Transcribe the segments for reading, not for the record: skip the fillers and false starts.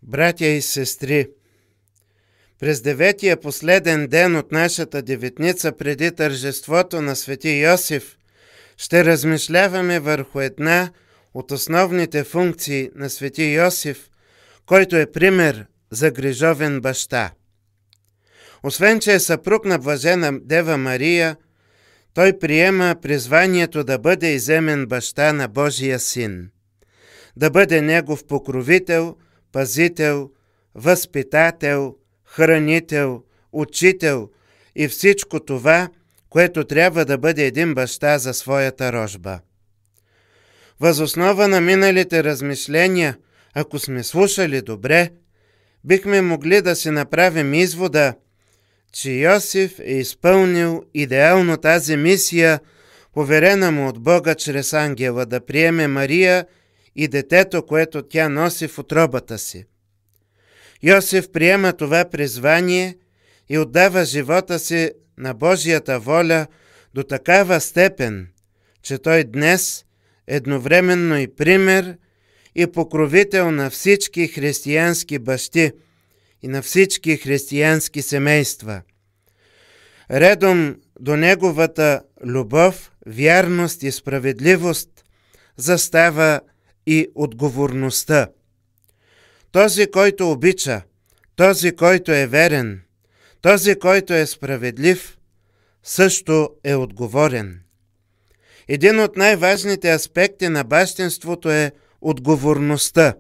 Братя и сестри, през деветия последен ден от нашата деветница преди тържеството на свети Йосиф ще размишляваме върху една от основните функции на свети Йосиф, който е пример за грижовен баща. Освен, че е съпруг на блажена Дева Мария, той приема призванието да бъде иземен баща на Божия Син, да бъде негов покровител, пазител, възпитател, хранител, учител и всичко това, което трябва да бъде един баща за своята рожба. Въз основа на миналите размишления, ако сме слушали добре, бихме могли да си направим извода, че Йосиф е изпълнил идеално тази мисия, поверена му от Бога чрез ангела, да приеме Мария и детето, което тя носи в утробата си. Йосиф приема това призвание и отдава живота си на Божията воля до такава степен, че той днес едновременно и пример и покровител на всички християнски бащи и на всички християнски семейства. Редом до неговата любов, вярност и справедливост застава и отговорността. Този, който обича, този, който е верен, този, който е справедлив, също е отговорен. Един от най-важните аспекти на бащинството е отговорността.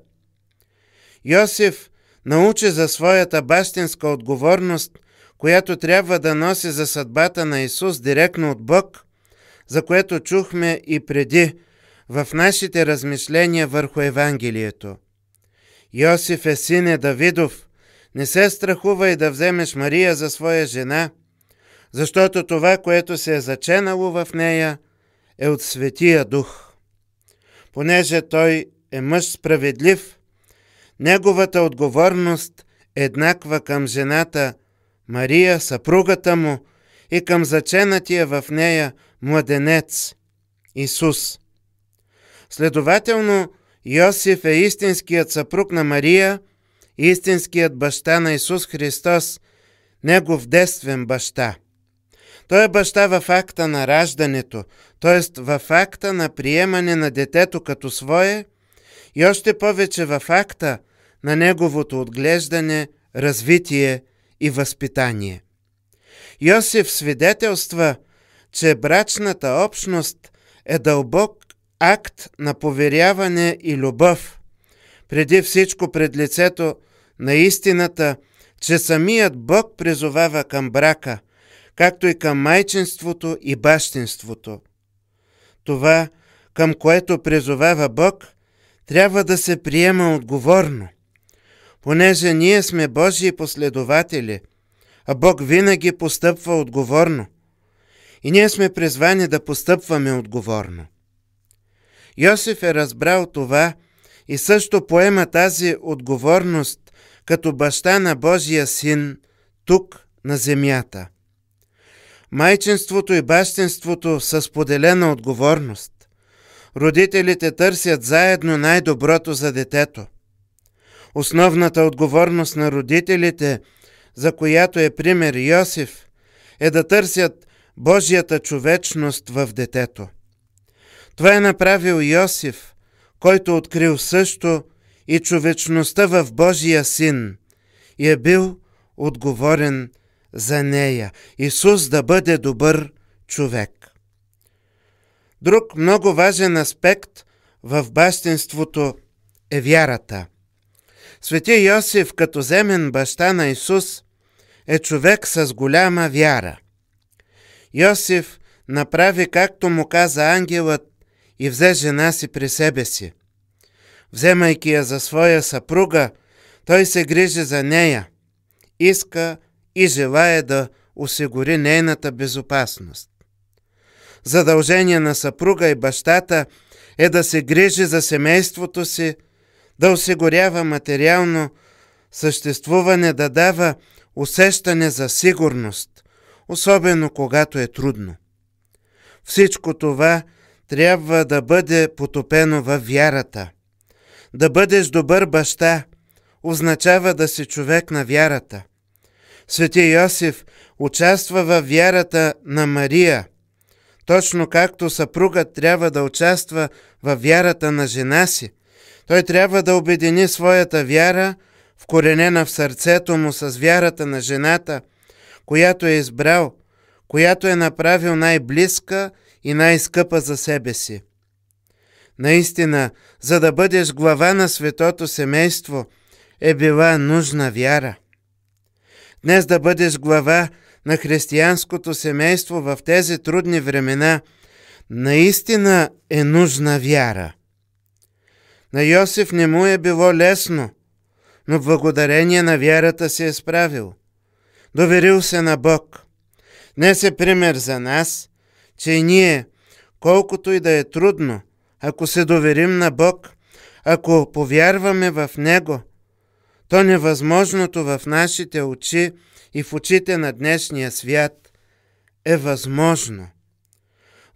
Йосиф научи за своята бащинска отговорност, която трябва да носи за съдбата на Исус директно от Бог, за което чухме и преди в нашите размишления върху Евангелието. Йосиф е сине Давидов, не се страхувай да вземеш Мария за своя жена, защото това, което се е заченало в нея, е от Светия Дух. Понеже той е мъж справедлив, неговата отговорност е еднаква към жената Мария, съпругата му, и към заченатия в нея младенец Исус. Следователно, Йосиф е истинският съпруг на Мария, истинският баща на Исус Христос, негов действен баща. Той е баща в акта на раждането, т.е. в акта на приемане на детето като свое и още повече в акта на неговото отглеждане, развитие и възпитание. Йосиф свидетелства, че брачната общност е дълбок акт на поверяване и любов, преди всичко пред лицето на истината, че самият Бог призовава към брака, както и към майчинството и бащинството. Това, към което призовава Бог, трябва да се приема отговорно, понеже ние сме Божии последователи, а Бог винаги постъпва отговорно. И ние сме призвани да постъпваме отговорно. Йосиф е разбрал това и също поема тази отговорност като баща на Божия Син тук на земята. Майчинството и бащинството са споделена отговорност. Родителите търсят заедно най-доброто за детето. Основната отговорност на родителите, за която е пример Йосиф, е да търсят Божията човечност в детето. Това е направил Йосиф, който открил също и човечността в Божия Син и е бил отговорен за нея. Исус да бъде добър човек. Друг много важен аспект в бащинството е вярата. Свети Йосиф, като земен баща на Исус, е човек с голяма вяра. Йосиф направи както му каза ангелът и взе жена си при себе си. Вземайки я за своя съпруга, той се грижи за нея, иска и желае да осигури нейната безопасност. Задължение на съпруга и бащата е да се грижи за семейството си, да осигурява материално съществуване, да дава усещане за сигурност, особено когато е трудно. Всичко това трябва да бъде потопено във вярата. Да бъдеш добър баща означава да си човек на вярата. Свети Йосиф участва във вярата на Мария, точно както съпругът трябва да участва във вярата на жена си. Той трябва да обедини своята вяра, вкоренена в сърцето му, с вярата на жената, която е избрал, която е направил най-близка и най-скъпа за себе си. Наистина, за да бъдеш глава на светото семейство, е била нужна вяра. Днес да бъдеш глава на християнското семейство в тези трудни времена, наистина е нужна вяра. На Йосиф не му е било лесно, но благодарение на вярата се е справил. Доверил се на Бог. Днес е пример за нас, че и ние, колкото и да е трудно, ако се доверим на Бог, ако повярваме в Него, то невъзможното в нашите очи и в очите на днешния свят е възможно.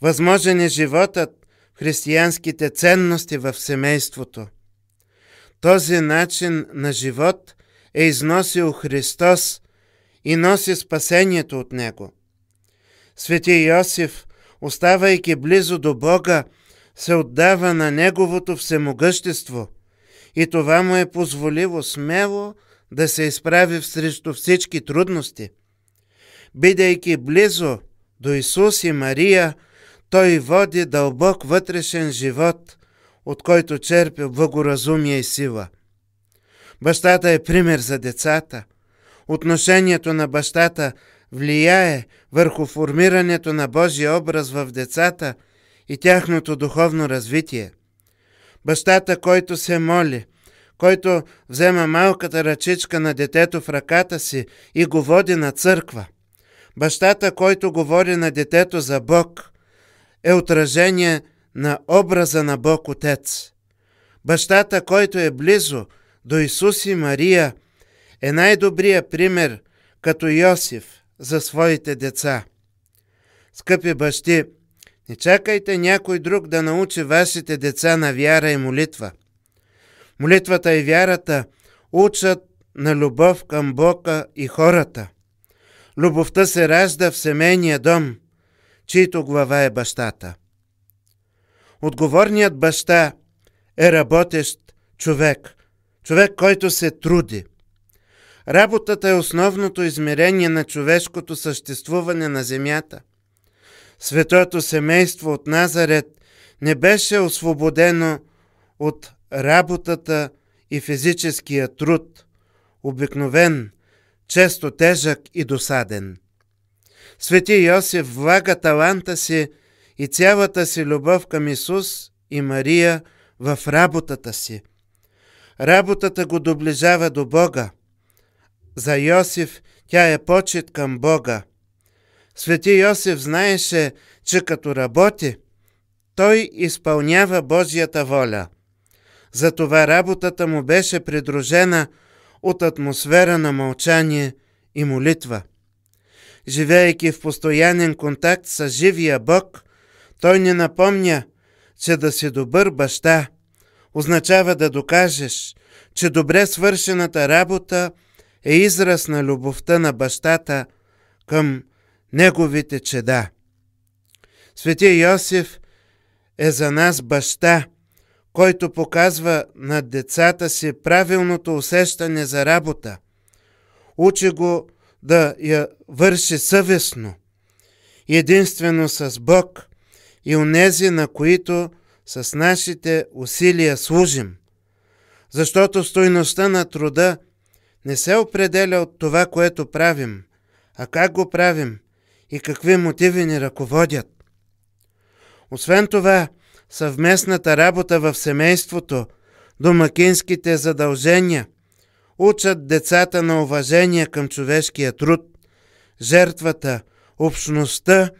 Възможен е животът в християнските ценности в семейството. Този начин на живот е износил Христос и носи спасението от Него. Свети Йосиф, оставайки близо до Бога, се отдава на Неговото всемогъщество и това му е позволило смело да се изправи срещу всички трудности. Бидейки близо до Исус и Мария, той води дълбок вътрешен живот, от който черпи благоразумие и сила. Бащата е пример за децата. Отношението на бащата влияе върху формирането на Божия образ в децата и тяхното духовно развитие. Бащата, който се моли, който взема малката ръчичка на детето в ръката си и го води на църква. Бащата, който говори на детето за Бог, е отражение на образа на Бог Отец. Бащата, който е близо до Исус и Мария, е най-добрият пример, като Йосиф, за своите деца. Скъпи бащи, не чакайте някой друг да научи вашите деца на вяра и молитва. Молитвата и вярата учат на любов към Бога и хората. Любовта се ражда в семейния дом, чийто глава е бащата. Отговорният баща е работещ човек, който се труди. Работата е основното измерение на човешкото съществуване на земята. Светото семейство от Назарет не беше освободено от работата и физическия труд, обикновен, често тежък и досаден. Свети Йосиф влага таланта си и цялата си любов към Исус и Мария в работата си. Работата го доближава до Бога. За Йосиф тя е почит към Бога. Свети Йосиф знаеше, че като работи, той изпълнява Божията воля. Затова работата му беше придружена от атмосфера на мълчание и молитва. Живеейки в постоянен контакт с живия Бог, той ни напомня, че да си добър баща означава да докажеш, че добре свършената работа е израз на любовта на бащата към неговите чеда. Свети Йосиф е за нас баща, който показва на децата си правилното усещане за работа. Учи го да я върши съвестно, единствено с Бог и онези, на които с нашите усилия служим. Защото стойността на труда не се определя от това, което правим, а как го правим и какви мотиви ни ръководят. Освен това, съвместната работа в семейството, домакинските задължения учат децата на уважение към човешкия труд, жертвата, общността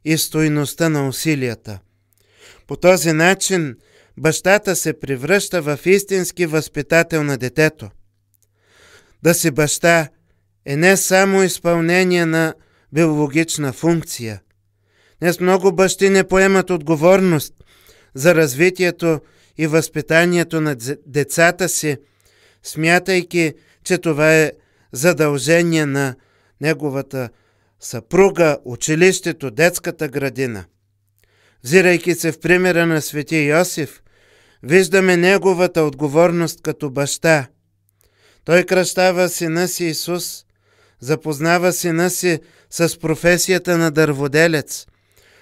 и стойността на усилията. По този начин бащата се превръща в истински възпитател на детето. Да си баща е не само изпълнение на биологична функция. Днес много бащи не поемат отговорност за развитието и възпитанието на децата си, смятайки, че това е задължение на неговата съпруга, училището, детската градина. Взирайки се в примера на свети Йосиф, виждаме неговата отговорност като баща. Той кръщава сина си Исус, запознава сина си с професията на дърводелец,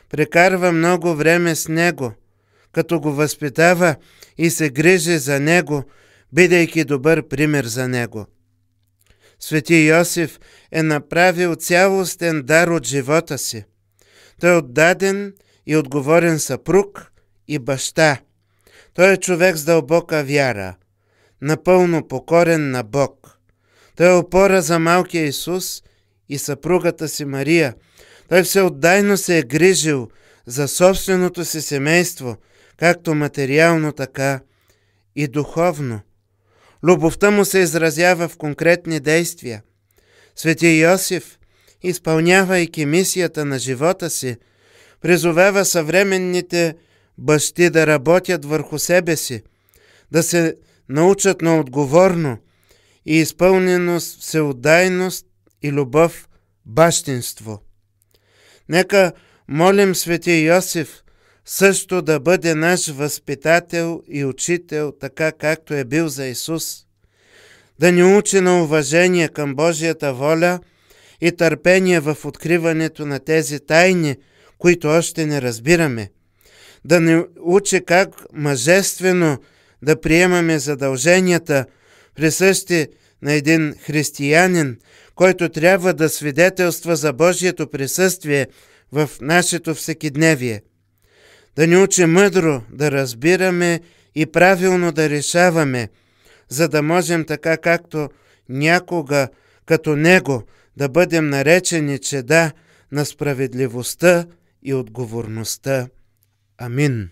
прекарва много време с него, като го възпитава и се грижи за него, бидейки добър пример за него. Свети Йосиф е направил цялостен дар от живота си. Той е отдаден и отговорен съпруг и баща. Той е човек с дълбока вяра, напълно покорен на Бог. Той е опора за малкия Исус и съпругата си Мария. Той всеотдайно се е грижил за собственото си семейство, както материално, така и духовно. Любовта му се изразява в конкретни действия. Свети Йосиф, изпълнявайки мисията на живота си, призовава съвременните бащи да работят върху себе си, да се научат на отговорно и изпълнено с всеотдайност и любов бащинство. Нека молим свети Йосиф също да бъде наш възпитател и учител, така както е бил за Исус, да ни учи на уважение към Божията воля и търпение в откриването на тези тайни, които още не разбираме, да ни учи как мъжествено да приемаме задълженията, присъщи на един християнин, който трябва да свидетелства за Божието присъствие в нашето всекидневие. Да ни учи мъдро да разбираме и правилно да решаваме, за да можем така както някога като Него да бъдем наречени чеда на справедливостта и отговорността. Амин.